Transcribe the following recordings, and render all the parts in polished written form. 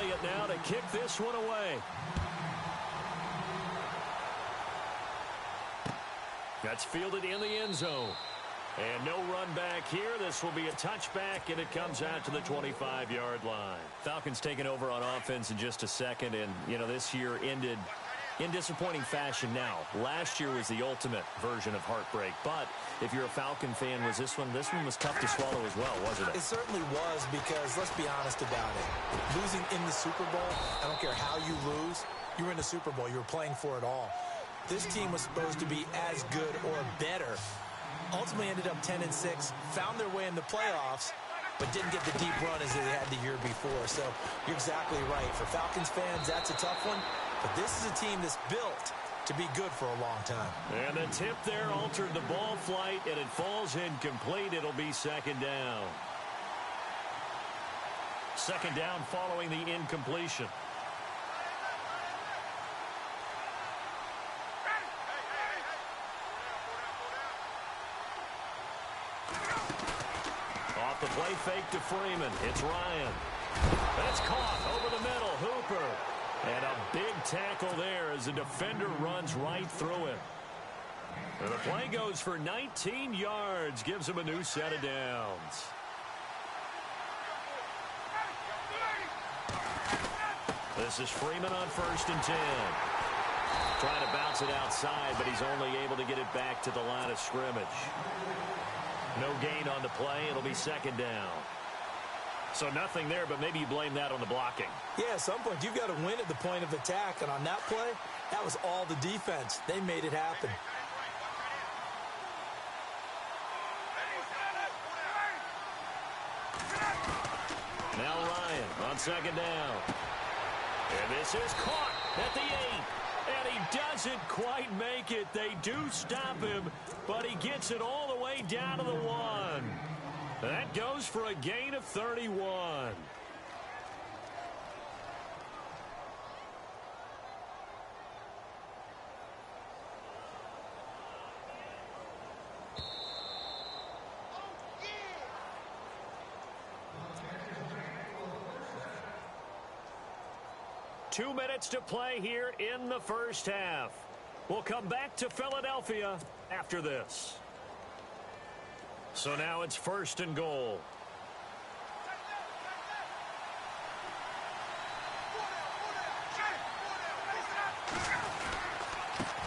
Elliott now to kick this one away. That's fielded in the end zone. And no run back here. This will be a touchback, and it comes out to the 25-yard line. Falcons taking over on offense in just a second, and, you know, this year ended in disappointing fashion now. Last year was the ultimate version of heartbreak, but if you're a Falcon fan, was this one was tough to swallow as well, wasn't it? It certainly was, because let's be honest about it. Losing in the Super Bowl, I don't care how you lose, you were in the Super Bowl. You were playing for it all. This team was supposed to be as good or better. Ultimately ended up 10-6, found their way in the playoffs, but didn't get the deep run as they had the year before. So you're exactly right. For Falcons fans, that's a tough one. But this is a team that's built to be good for a long time. And the tip there altered the ball flight, and it falls incomplete. It'll be second down. Second down following the incompletion. Off the play fake to Freeman. It's Ryan. That's caught over the middle. Hooper. And a big tackle there as the defender runs right through him. And the play goes for 19 yards. Gives him a new set of downs. This is Freeman on 1st and 10. Trying to bounce it outside, but he's only able to get it back to the line of scrimmage. No gain on the play. It'll be second down. So nothing there, but maybe you blame that on the blocking. Yeah, at some point you've got to win at the point of attack. And on that play, that was all the defense. They made it happen. Now Ryan on second down. And this is caught at the 8. And he doesn't quite make it. They do stop him, but he gets it all the way down to the 1. That goes for a gain of 31. Two minutes to play here in the first half. We'll come back to Philadelphia after this. So now it's 1st and goal.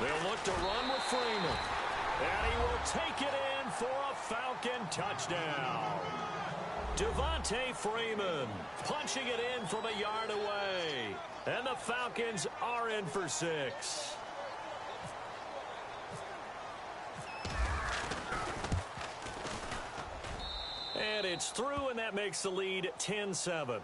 They'll look to run with Freeman. And he will take it in for a Falcon touchdown. Devontae Freeman punching it in from a yard away. And the Falcons are in for 6. And it's through, and that makes the lead 10-7.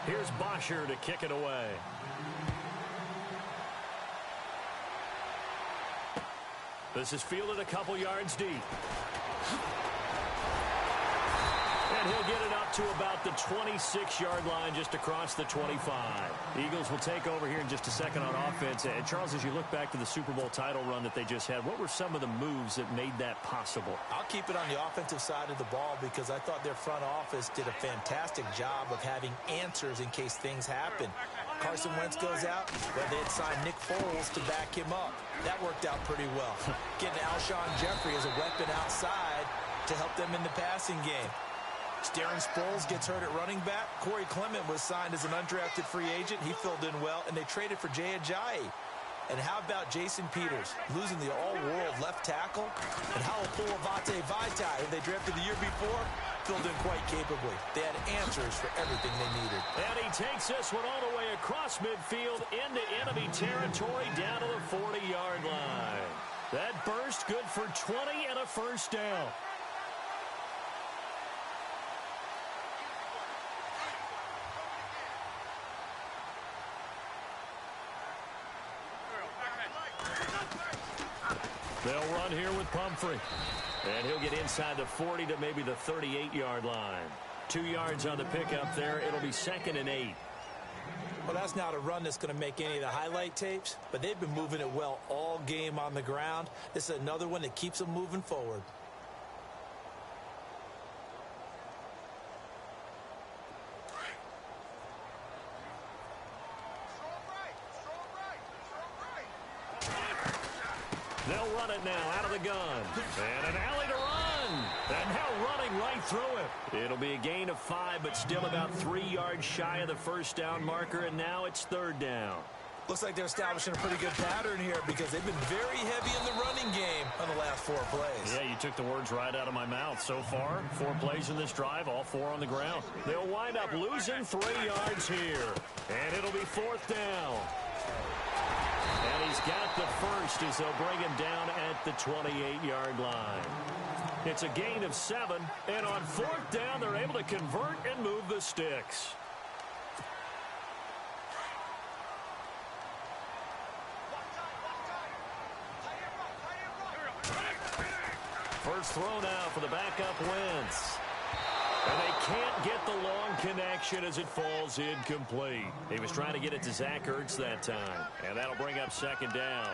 Here's Bosher to kick it away. This is fielded a couple yards deep. And he'll get it up to about the 26-yard line, just across the 25. Eagles will take over here in just a second on offense. And Charles, as you look back to the Super Bowl title run that they just had, what were some of the moves that made that possible? I'll keep it on the offensive side of the ball, because I thought their front office did a fantastic job of having answers in case things happen. Carson Wentz goes out, well, they had signed Nick Foles to back him up. That worked out pretty well. Getting Alshon Jeffrey as a weapon outside to help them in the passing game. Darren Sproles gets hurt at running back. Corey Clement was signed as an undrafted free agent. He filled in well, and they traded for Jay Ajayi. And how about Jason Peters losing the all-world left tackle? And how Avate Vaitai, who they drafted the year before, filled in quite capably. They had answers for everything they needed. And he takes this one all the way across midfield into enemy territory down to the 40-yard line. That burst good for 20 and a first down. They'll run here with Pumphrey. And he'll get inside the 40 to maybe the 38-yard line. 2 yards on the pickup there. It'll be 2nd and 8. Well, that's not a run that's going to make any of the highlight tapes, but they've been moving it well all game on the ground. This is another one that keeps them moving forward. the gun. And an alley to run. And now running right through it. It'll be a gain of 5, but still about 3 yards shy of the first down marker, and now it's third down. Looks like they're establishing a pretty good pattern here because they've been very heavy in the running game on the last 4 plays. Yeah, you took the words right out of my mouth. So far, 4 plays in this drive, all 4 on the ground. They'll wind up losing 3 yards here. And it'll be fourth down. And he's got the first as they'll bring him down at the 28-yard line. It's a gain of 7, and on fourth down, they're able to convert and move the sticks. First throw now for the backup Wentz. And they can't get the long connection as it falls incomplete. He was trying to get it to Zach Ertz that time. And that'll bring up second down.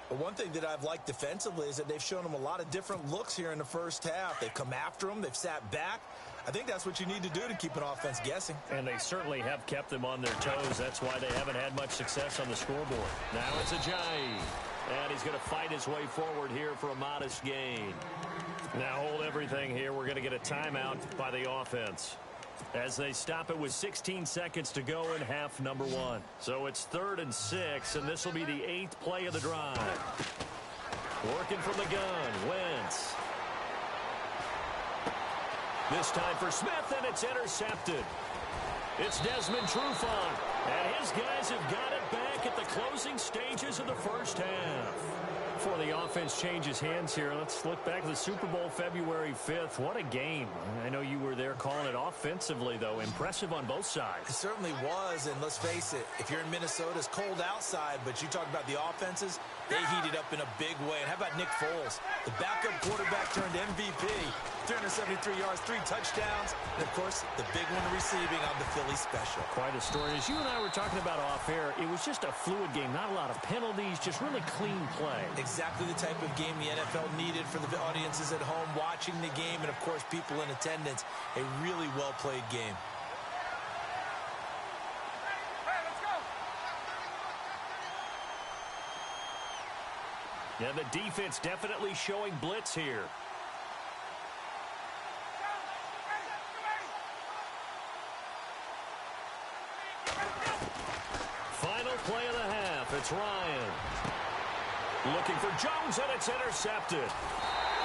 But one thing that I've liked defensively is that they've shown them a lot of different looks here in the first half. They've come after them. They've sat back. I think that's what you need to do to keep an offense guessing. And they certainly have kept them on their toes. That's why they haven't had much success on the scoreboard. Now it's Ajayi. And he's going to fight his way forward here for a modest gain. Now hold everything here. We're going to get a timeout by the offense as they stop it with 16 seconds to go in half number 1. So it's 3rd and 6, and this will be the 8th play of the drive. Working from the gun, Wentz. This time for Smith, and it's intercepted. It's Desmond Trufant, and his guys have got it back at the closing stages of the first half. Before the offense changes hands here, let's look back to the Super Bowl February 5th. What a game. I know you were there calling it offensively, though. Impressive on both sides. It certainly was, and let's face it, if you're in Minnesota, it's cold outside, but you talk about the offenses, they heated up in a big way. And how about Nick Foles? The backup quarterback turned MVP. 373 yards, 3 touchdowns, and, of course, the big one receiving on the Philly special. Quite a story. As you and I were talking about off air, it was just a fluid game. Not a lot of penalties, just really clean play. Exactly the type of game the NFL needed for the audiences at home watching the game and, of course, people in attendance. A really well-played game. Yeah, the defense definitely showing blitz here. Final play of the half. It's Ryan. Looking for Jones, and it's intercepted.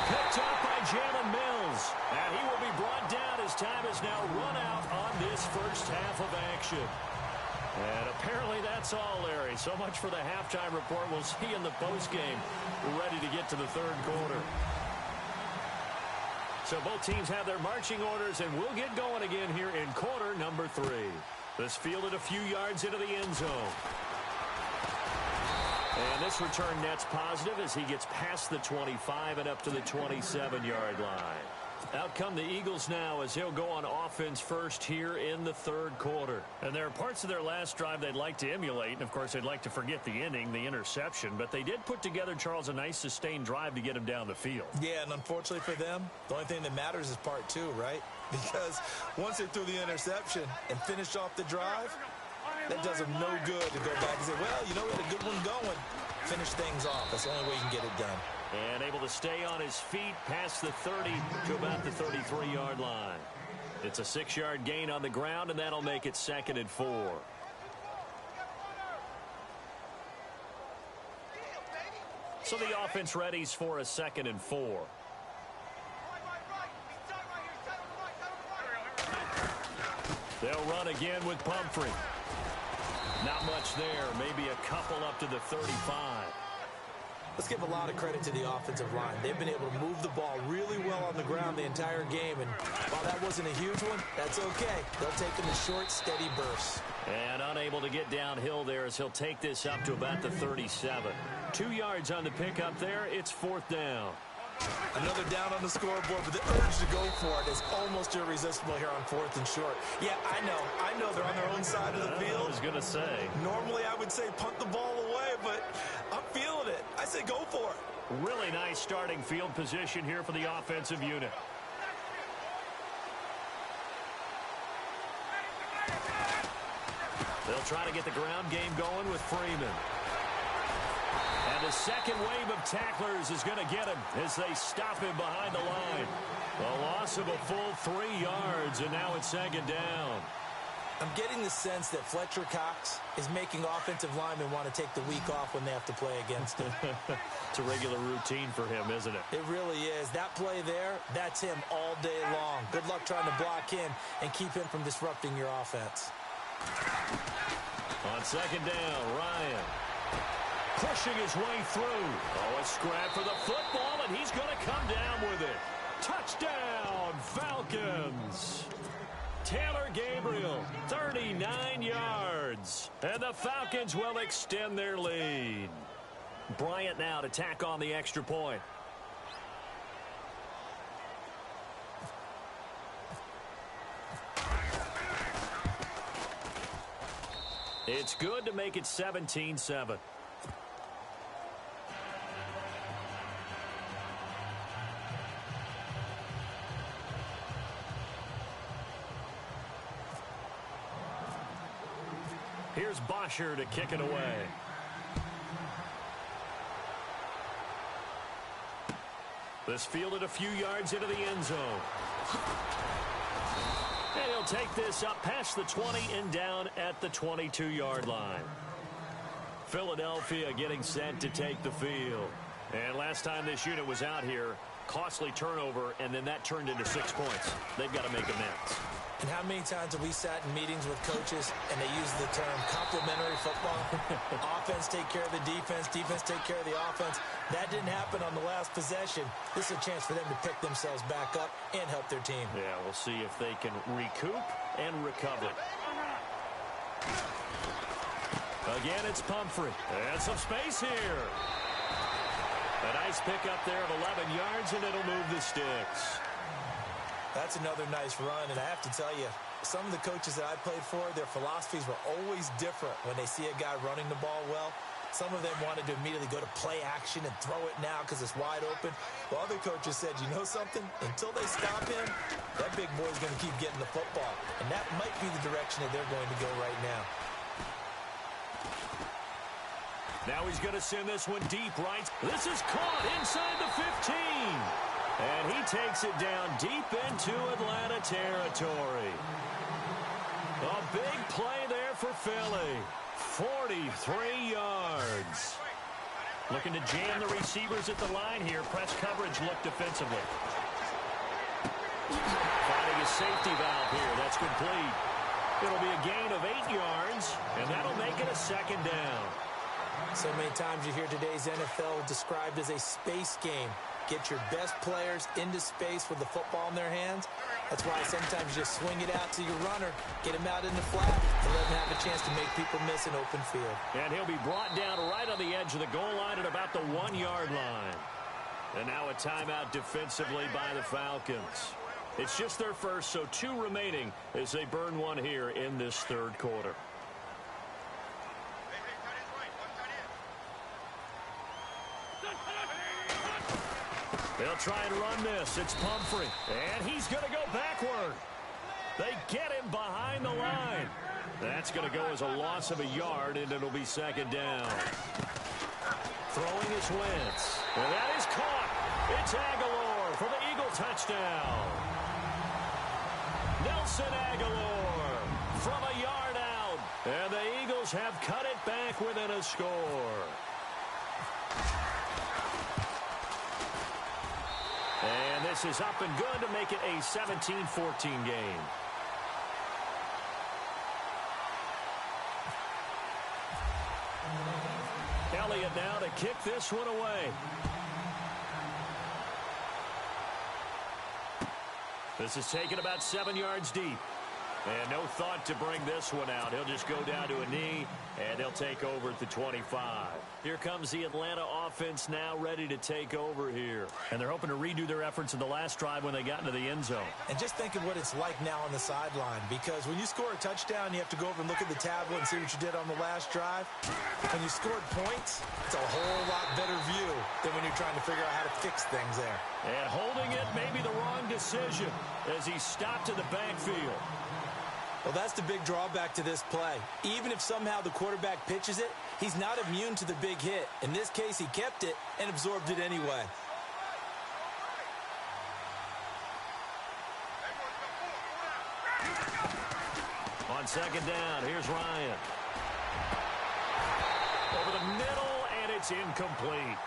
Picked up by Jalen Mills. And he will be brought down as time is now run out on this first half of action. And apparently that's all, Larry. So much for the halftime report. We'll see in the postgame. We're ready to get to the third quarter. So both teams have their marching orders, and we'll get going again here in quarter number 3. This fielded a few yards into the end zone. And this return net's positive as he gets past the 25 and up to the 27-yard line. Out come the Eagles now as he'll go on offense first here in the third quarter. And there are parts of their last drive they'd like to emulate. And, of course, they'd like to forget the inning, the interception. But they did put together, Charles, a nice sustained drive to get him down the field. Yeah, and unfortunately for them, the only thing that matters is part 2, right? Because once they threw the interception and finished off the drive, that does them no good to go back and say, well, you know, we had a good one going. Finish things off. That's the only way you can get it done. And able to stay on his feet past the 30 to about the 33-yard line. It's a 6-yard gain on the ground, and that'll make it 2nd and 4. So the offense readies for a 2nd and 4. They'll run again with Pumphrey. Not much there. Maybe a couple up to the 35. Let's give a lot of credit to the offensive line. They've been able to move the ball really well on the ground the entire game. And while that wasn't a huge one, that's okay. They'll take them in short, steady bursts. And unable to get downhill there as he'll take this up to about the 37. 2 yards on the pickup there. It's 4th down. Another down on the scoreboard, but the urge to go for it is almost irresistible here on 4th and short. Yeah, I know they're on their own side of the field. I was going to say. Normally I would say punt the ball away, but I'm feeling it. I say go for it. Really nice starting field position here for the offensive unit. They'll try to get the ground game going with Freeman. And And the second wave of tacklers is going to get him as they stop him behind the line. A loss of a full 3 yards, and now it's second down. I'm getting the sense that Fletcher Cox is making offensive linemen want to take the week off when they have to play against him. It's a regular routine for him, isn't it? It really is. That play there, that's him all day long. Good luck trying to block him and keep him from disrupting your offense. On second down, Ryan pushing his way through. Oh, a scrap for the football, and he's going to come down with it. Touchdown, Falcons. Taylor Gabriel, 39 yards. And the Falcons will extend their lead. Bryant now to tack on the extra point. It's good to make it 17-7. Here's Bosher to kick it away. This fielded a few yards into the end zone. And he'll take this up past the 20 and down at the 22-yard line. Philadelphia getting set to take the field. And last time this unit was out here, costly turnover, and then that turned into 6 points. They've got to make amends. And how many times have we sat in meetings with coaches and they use the term complementary football? Offense take care of the defense, defense take care of the offense. That didn't happen on the last possession. This is a chance for them to pick themselves back up and help their team. Yeah, we'll see if they can recoup and recover. Again, it's Pumphrey. And some space here. A nice pickup there of 11 yards, and it'll move the sticks. That's another nice run, and I have to tell you, some of the coaches that I played for, their philosophies were always different when they see a guy running the ball well. Some of them wanted to immediately go to play action and throw it now because it's wide open. While other coaches said, you know something? Until they stop him, that big boy's going to keep getting the football. And that might be the direction that they're going to go right now. Now he's going to send this one deep right. This is caught inside the 15. And he takes it down deep into Atlanta territory. A big play there for Philly. 43 yards. Looking to jam the receivers at the line here. Press coverage look defensively. Finding a safety valve here. That's complete. It'll be a gain of 8 yards, and that'll make it a second down. So many times you hear today's NFL described as a space game. Get your best players into space with the football in their hands. That's why sometimes you just swing it out to your runner, get him out in the flat, and let him have a chance to make people miss an open field. And he'll be brought down right on the edge of the goal line at about the 1-yard line. And now a timeout defensively by the Falcons. It's just their first, so 2 remaining as they burn one here in this third quarter. They'll try and run this. It's Pumphrey. And he's going to go backward. They get him behind the line. That's going to go as a loss of a yard, and it'll be second down. Throwing is Wentz. And that is caught. It's Aguilar for the Eagle touchdown. Nelson Aguilar from a yard out. And the Eagles have cut it back within a score. And this is up and good to make it a 17-14 game. Elliott now to kick this one away. This is taken about 7 yards deep. And no thought to bring this one out. He'll just go down to a knee, and they'll take over at the 25. Here comes the Atlanta offense now ready to take over here. And they're hoping to redo their efforts in the last drive when they got into the end zone. And just think of what it's like now on the sideline, because when you score a touchdown, you have to go over and look at the tablet and see what you did on the last drive. When you scored points, it's a whole lot better view than when you're trying to figure out how to fix things there. And holding it may be the wrong decision as he stopped in the backfield. Well, that's the big drawback to this play. Even if somehow the quarterback pitches it, He's not immune to the big hit. In this case, he kept it and absorbed it anyway. On second down, here's Ryan. Over the middle, and it's incomplete.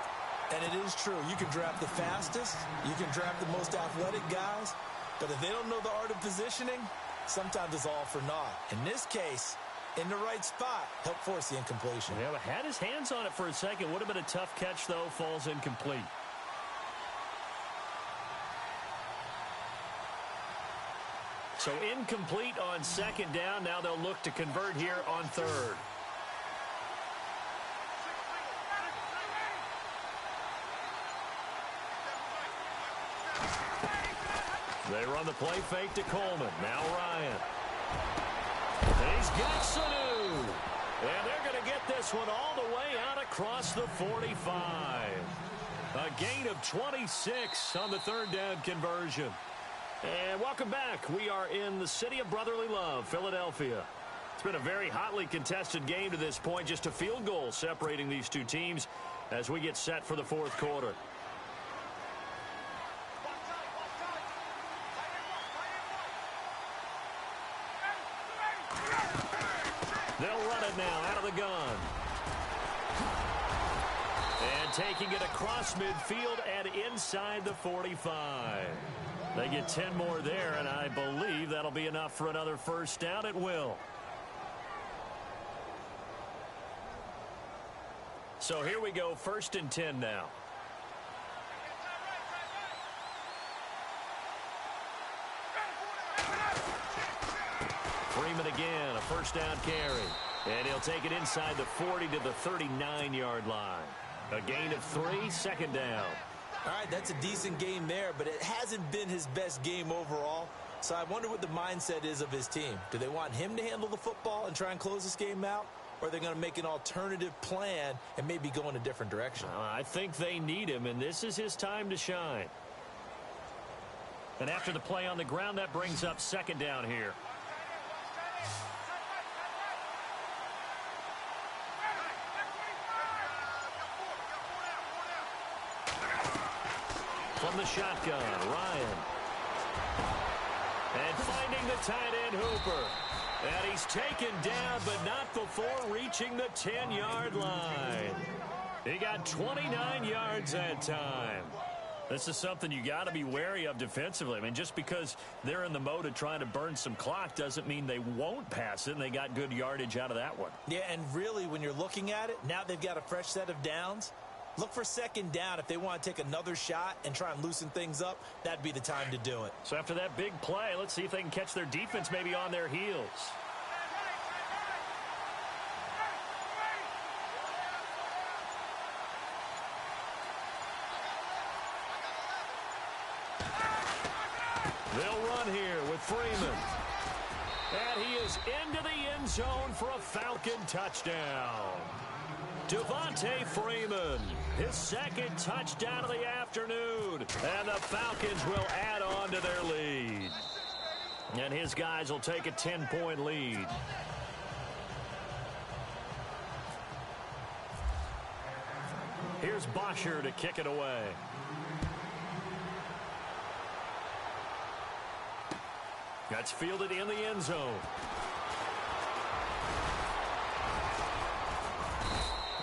And it is true. You can draft the fastest. You can draft the most athletic guys. But if they don't know the art of positioning, sometimes it's all for naught. In this case, in the right spot, helped force the incompletion. Yeah, but had his hands on it for a second. Would have been a tough catch, though. Falls incomplete. So incomplete on second down. Now they'll look to convert here on third. They run the play fake to Coleman. Now Ryan. He's got Sanu. And they're going to get this one all the way out across the 45. A gain of 26 on the third down conversion. And welcome back. We are in the city of brotherly love, Philadelphia. It's been a very hotly contested game to this point. Just a field goal separating these two teams as we get set for the fourth quarter. They'll run it now out of the gun. And taking it across midfield and inside the 45. They get 10 more there, and I believe that'll be enough for another first down. It will. So here we go, 1st and 10 now. Freeman again, a first down carry. And he'll take it inside the 40 to the 39-yard line. A gain of 3, 2nd down. All right, that's a decent game there, but it hasn't been his best game overall. So I wonder what the mindset is of his team. Do they want him to handle the football and try and close this game out? Or are they going to make an alternative plan and maybe go in a different direction? I think they need him, and this is his time to shine. And after the play on the ground, that brings up 2nd down here. From the shotgun, Ryan. And finding the tight end, Hooper. And he's taken down, but not before reaching the 10-yard line. He got 29 yards that time. This is something you got to be wary of defensively. I mean, just because they're in the mode of trying to burn some clock doesn't mean they won't pass it, and they got good yardage out of that one. Yeah, and really, when you're looking at it, now they've got a fresh set of downs. Look for 2nd down. If they want to take another shot and try and loosen things up, that'd be the time to do it. So after that big play, let's see if they can catch their defense maybe on their heels. They'll run here with Freeman. And he is into the end zone for a Falcon touchdown. Devontae Freeman, his 2nd touchdown of the afternoon. And the Falcons will add on to their lead. And his guys will take a 10-point lead. Here's Bosher to kick it away. That's fielded in the end zone.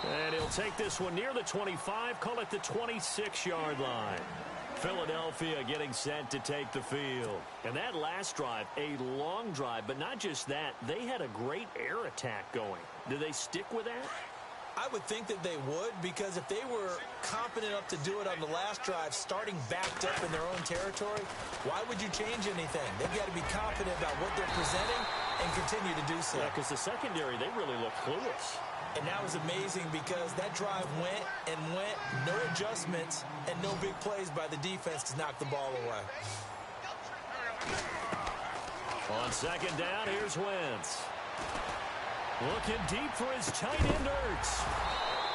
And he'll take this one near the 25, call it the 26-yard line. Philadelphia getting set to take the field. And that last drive, a long drive, but not just that, they had a great air attack going. Do they stick with that? I would think that they would, because if they were confident enough to do it on the last drive, starting backed up in their own territory, why would you change anything? They've got to be confident about what they're presenting and continue to do so. Yeah, because the secondary, they really look clueless. And that was amazing because that drive went and went, no adjustments, and no big plays by the defense to knock the ball away. On 2nd down, here's Wentz. Looking deep for his tight end, Ertz.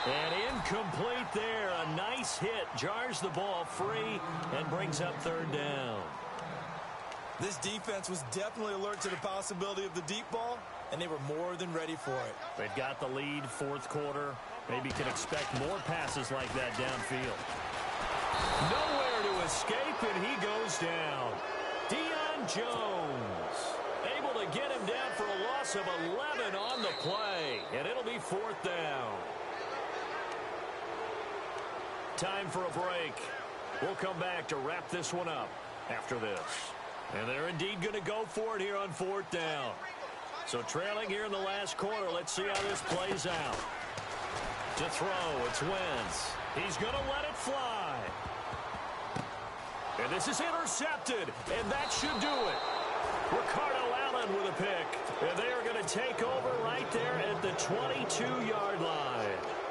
And incomplete there. A nice hit. Jars the ball free and brings up 3rd down. This defense was definitely alert to the possibility of the deep ball, and they were more than ready for it. They've got the lead, fourth quarter. Maybe can expect more passes like that downfield. Nowhere to escape, and he goes down. Deion Jones able to get him down for a loss of 11 on the play, and it'll be fourth down. Time for a break. We'll come back to wrap this one up after this. And they're indeed going to go for it here on fourth down. So trailing here in the last quarter, let's see how this plays out. To throw, it's Wentz. He's going to let it fly. And this is intercepted, and that should do it. Ricardo Allen with a pick. And they are going to take over right there at the 22-yard line.